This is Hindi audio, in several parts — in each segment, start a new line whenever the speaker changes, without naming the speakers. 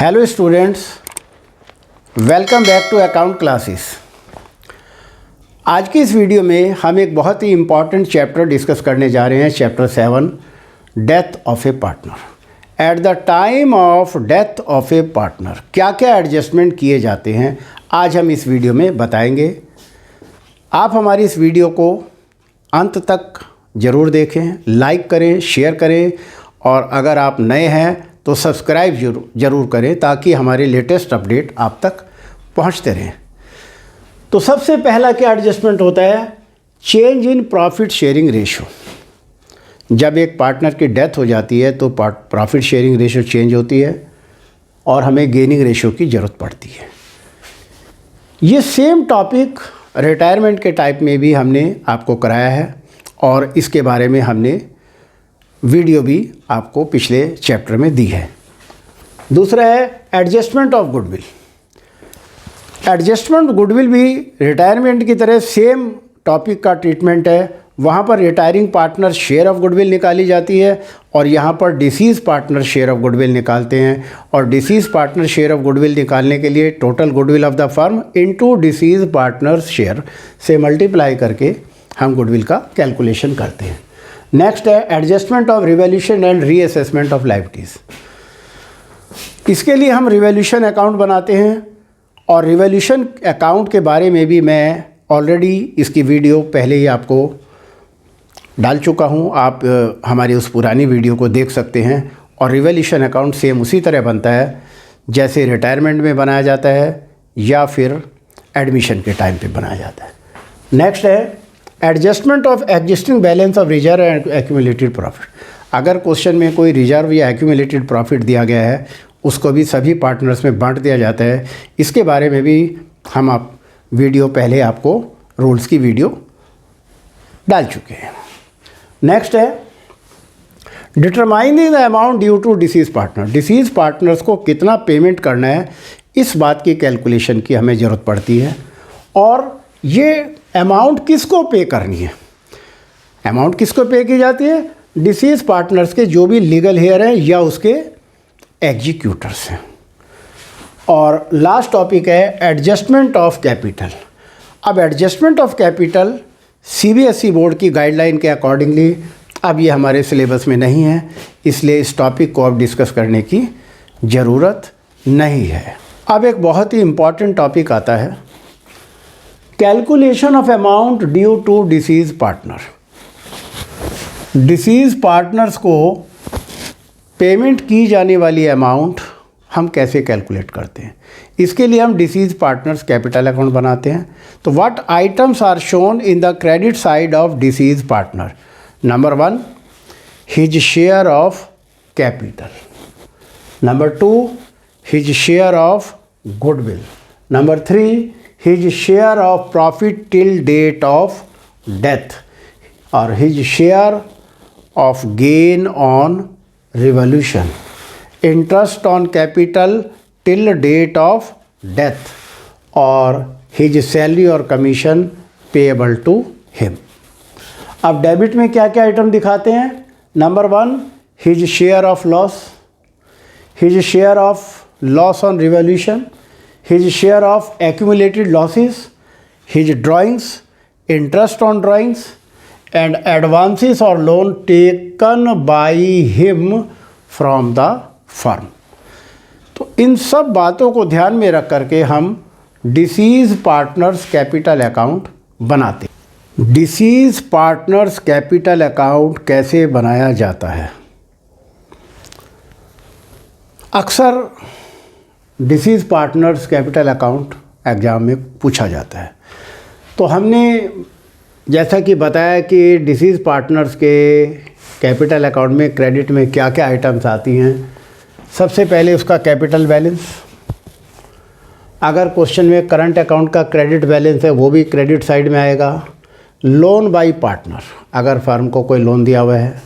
Hello students, welcome back to account classes. आज की इस वीडियो में हम एक बहुत ही इम्पॉर्टेंट चैप्टर डिस्कस करने जा रहे हैं। Chapter 7, death of A partner. At the time of death of A partner क्या क्या एडजस्टमेंट किए जाते हैं, आज हम इस वीडियो में बताएंगे। आप हमारी इस वीडियो को अंत तक ज़रूर देखें, लाइक करें, शेयर करें और अगर आप नए हैं तो सब्सक्राइब ज़रूर करें ताकि हमारे लेटेस्ट अपडेट आप तक पहुंचते रहें। तो सबसे पहला क्या एडजस्टमेंट होता है? Change in profit sharing ratio. जब एक पार्टनर की डेथ हो जाती है तो प्रॉफिट शेयरिंग रेशो चेंज होती है और हमें गेनिंग रेशो की ज़रूरत पड़ती है। ये सेम टॉपिक रिटायरमेंट के टाइप में भी हमने आपको कराया है और इसके बारे में हमने वीडियो भी आपको पिछले चैप्टर में दी है। दूसरा है adjustment of goodwill. Adjustment goodwill भी रिटायरमेंट की तरह सेम टॉपिक का ट्रीटमेंट है। वहाँ पर retiring partner share of goodwill निकाली जाती है और यहाँ पर disease partner share of goodwill निकालते हैं। और disease partner share of goodwill निकालने के लिए total goodwill of the firm into disease partner share से मल्टीप्लाई करके हम गुडविल का कैलकुलेशन करते हैं। नेक्स्ट है adjustment of revaluation and reassessment of liabilities. इसके लिए हम रिवैल्यूएशन अकाउंट बनाते हैं और रिवैल्यूएशन अकाउंट के बारे में भी मैं ऑलरेडी इसकी वीडियो पहले ही आपको डाल चुका हूं। आप हमारी उस पुरानी वीडियो को देख सकते हैं। और रिवैल्यूएशन अकाउंट सेम उसी तरह बनता है जैसे रिटायरमेंट में बनाया जाता है या फिर एडमिशन के टाइम पे बनाया जाता है। नेक्स्ट है adjustment of existing balance of reserve and accumulated profit. अगर क्वेश्चन में कोई रिजर्व या एक्यूमुलेटेड प्रॉफिट दिया गया है उसको भी सभी पार्टनर्स में बांट दिया जाता है। इसके बारे में भी हम आप वीडियो पहले आपको रूल्स की वीडियो डाल चुके हैं। नेक्स्ट है determining the amount due to deceased partner. Deceased partners को कितना पेमेंट करना है इस बात की कैलकुलेशन की हमें ज़रूरत पड़ती है। और ये अमाउंट किसको पे करनी है? अमाउंट किसको पे की जाती है? डिसीज पार्टनर्स के जो भी लीगल हेयर हैं या उसके एग्जीक्यूटर्स हैं। और लास्ट टॉपिक है एडजस्टमेंट ऑफ कैपिटल। अब adjustment of capital CBSE board की गाइडलाइन के अकॉर्डिंगली अब ये हमारे सिलेबस में नहीं है, इसलिए इस टॉपिक को अब डिस्कस करने की ज़रूरत नहीं है। अब एक बहुत ही इम्पॉर्टेंट टॉपिक आता है calculation of amount due to deceased partner. Deceased partners को पेमेंट की जाने वाली अमाउंट हम कैसे कैलकुलेट करते हैं? इसके लिए हम डिसीज पार्टनर्स कैपिटल अकाउंट बनाते हैं। तो what items are shown in the credit side of deceased partner? Number 1, his share of capital. Number 2, his share of goodwill. Number 3, his share of profit till date of death or his share of gain on revaluation, interest on capital till date of death or his salary or commission payable to him। अब डेबिट में क्या क्या आइटम दिखाते हैं? Number 1, his share of loss, his share of loss on revaluation, his share of accumulated losses, his drawings, interest on drawings and advances or loan taken by him from the firm। तो इन सब बातों को ध्यान में रख करके हम डिसीज पार्टनर्स कैपिटल अकाउंट बनाते हैं। डिसीज पार्टनर्स कैपिटल अकाउंट कैसे बनाया जाता है? अक्सर disease partners capital account exam में पूछा जाता है। तो हमने जैसा कि बताया कि डिसीज पार्टनर्स के कैपिटल अकाउंट में क्रेडिट में क्या क्या आइटम्स आती हैं। सबसे पहले उसका कैपिटल बैलेंस। अगर क्वेश्चन में करंट अकाउंट का क्रेडिट बैलेंस है वो भी क्रेडिट साइड में आएगा। लोन बाय पार्टनर, अगर फर्म को कोई लोन दिया हुआ है।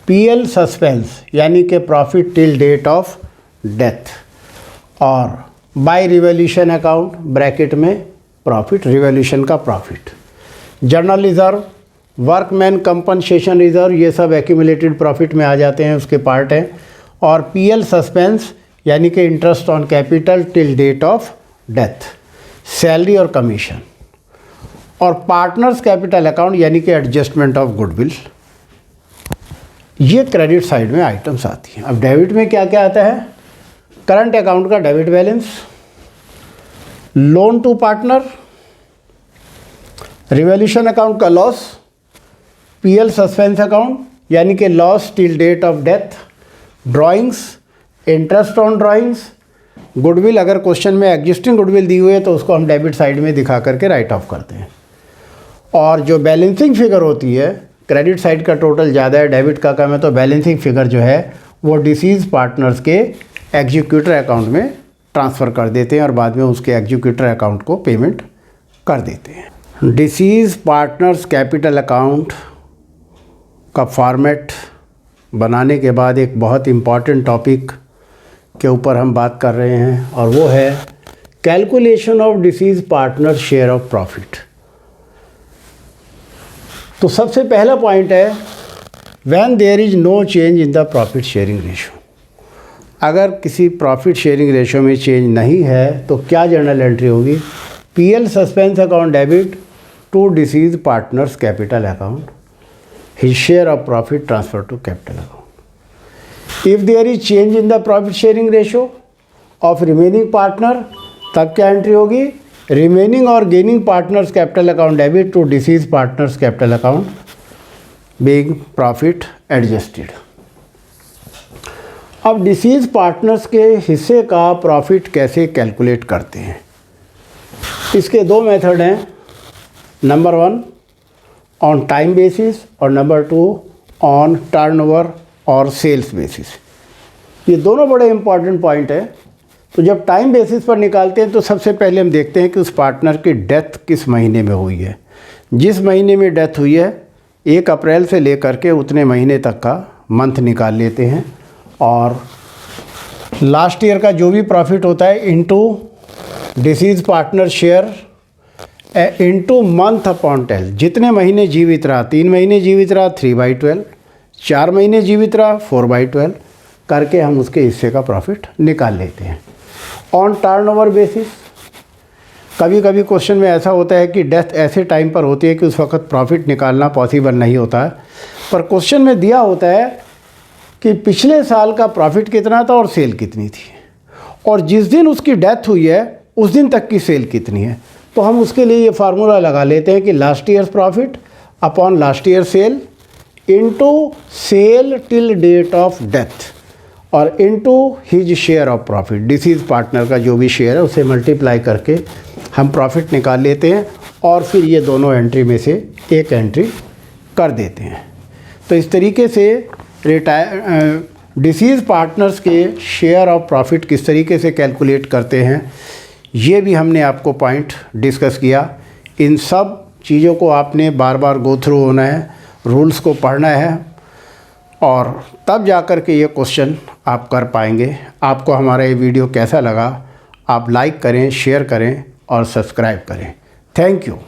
पीएल सस्पेंस यानी कि profit till date of death. और बाय रिवैल्यूएशन अकाउंट ब्रैकेट में प्रॉफिट, रिवैल्यूएशन का प्रॉफिट। General reserve, workman compensation reserve, ये सब एक्यूमुलेटेड प्रॉफिट में आ जाते हैं, उसके पार्ट हैं। और पीएल सस्पेंस यानी कि interest on capital till date of death, salary और कमीशन। और पार्टनर्स कैपिटल अकाउंट यानी कि एडजस्टमेंट ऑफ गुडविल, ये क्रेडिट साइड में आइटम्स आती हैं। अब डेबिट में क्या क्या आता है? करंट अकाउंट का debit balance, loan to partner, revaluation account का लॉस, पीएल सस्पेंस अकाउंट यानी कि loss till date of death, drawings, interest on drawings, goodwill. अगर क्वेश्चन में एग्जिस्टिंग गुडविल दी हुई है तो उसको हम डेबिट साइड में दिखा करके राइट ऑफ करते हैं। और जो बैलेंसिंग फिगर होती है, क्रेडिट साइड का टोटल ज़्यादा है, डेबिट का कम है, तो बैलेंसिंग फिगर जो है वो डिसीज पार्टनर्स के एग्जीक्यूटर अकाउंट में ट्रांसफ़र कर देते हैं और बाद में उसके एग्जीक्यूटर अकाउंट को पेमेंट कर देते हैं। डिसीज पार्टनर्स कैपिटल अकाउंट का फॉर्मेट बनाने के बाद एक बहुत इम्पॉर्टेंट टॉपिक के ऊपर हम बात कर रहे हैं और वो है calculation of deceased partner share of profit. तो सबसे पहला पॉइंट है when there is no change in the profit sharing ratio. अगर किसी प्रॉफिट शेयरिंग रेशो में चेंज नहीं है तो क्या जर्नल एंट्री होगी? PL suspense account debit to deceased partners capital account, his share of profit transfer to capital account. If there is change in the profit sharing ratio of remaining partner, तब क्या एंट्री होगी? रिमेनिंग और gaining partners capital account debit to deceased partners capital account being profit adjusted. अब डिसीज पार्टनर्स के हिस्से का प्रॉफिट कैसे कैलकुलेट करते हैं? इसके दो मेथड हैं, नंबर 1 ऑन टाइम बेसिस और नंबर 2 ऑन टर्नओवर और सेल्स बेसिस। ये दोनों बड़े इंपॉर्टेंट पॉइंट है। तो जब टाइम बेसिस पर निकालते हैं तो सबसे पहले हम देखते हैं कि उस पार्टनर की डेथ किस महीने में हुई है। जिस महीने में डेथ हुई है 1 अप्रैल से लेकर के उतने महीने तक का मंथ निकाल लेते हैं और लास्ट ईयर का जो भी प्रॉफिट होता है into disease partner share into month upon 10। जितने महीने जीवित रहा, 3 महीने जीवित रहा 3/12, 4 महीने जीवित रहा 4/12 करके हम उसके हिस्से का प्रॉफिट निकाल लेते हैं। ऑन टर्नओवर बेसिस, कभी कभी क्वेश्चन में ऐसा होता है कि डेथ ऐसे टाइम पर होती है कि उस वक्त प्रॉफिट निकालना पॉसिबल नहीं होता है, पर क्वेश्चन में दिया होता है कि पिछले साल का प्रॉफिट कितना था और सेल कितनी थी और जिस दिन उसकी डेथ हुई है उस दिन तक की सेल कितनी है। तो हम उसके लिए ये फार्मूला लगा लेते हैं कि last years profit upon last year sale into sale till date of death और into his share of profit. Deceased partner का जो भी शेयर है उसे मल्टीप्लाई करके हम प्रॉफिट निकाल लेते हैं और फिर ये दोनों एंट्री में से एक एंट्री कर देते हैं। तो इस तरीके से डिसीज पार्टनर्स के शेयर ऑफ प्रॉफिट किस तरीके से कैलकुलेट करते हैं ये भी हमने आपको पॉइंट डिस्कस किया। इन सब चीज़ों को आपने बार बार गो थ्रू होना है, रूल्स को पढ़ना है और तब जाकर के ये क्वेश्चन आप कर पाएंगे। आपको हमारा ये वीडियो कैसा लगा आप लाइक करें, शेयर करें और सब्सक्राइब करें। Thank you.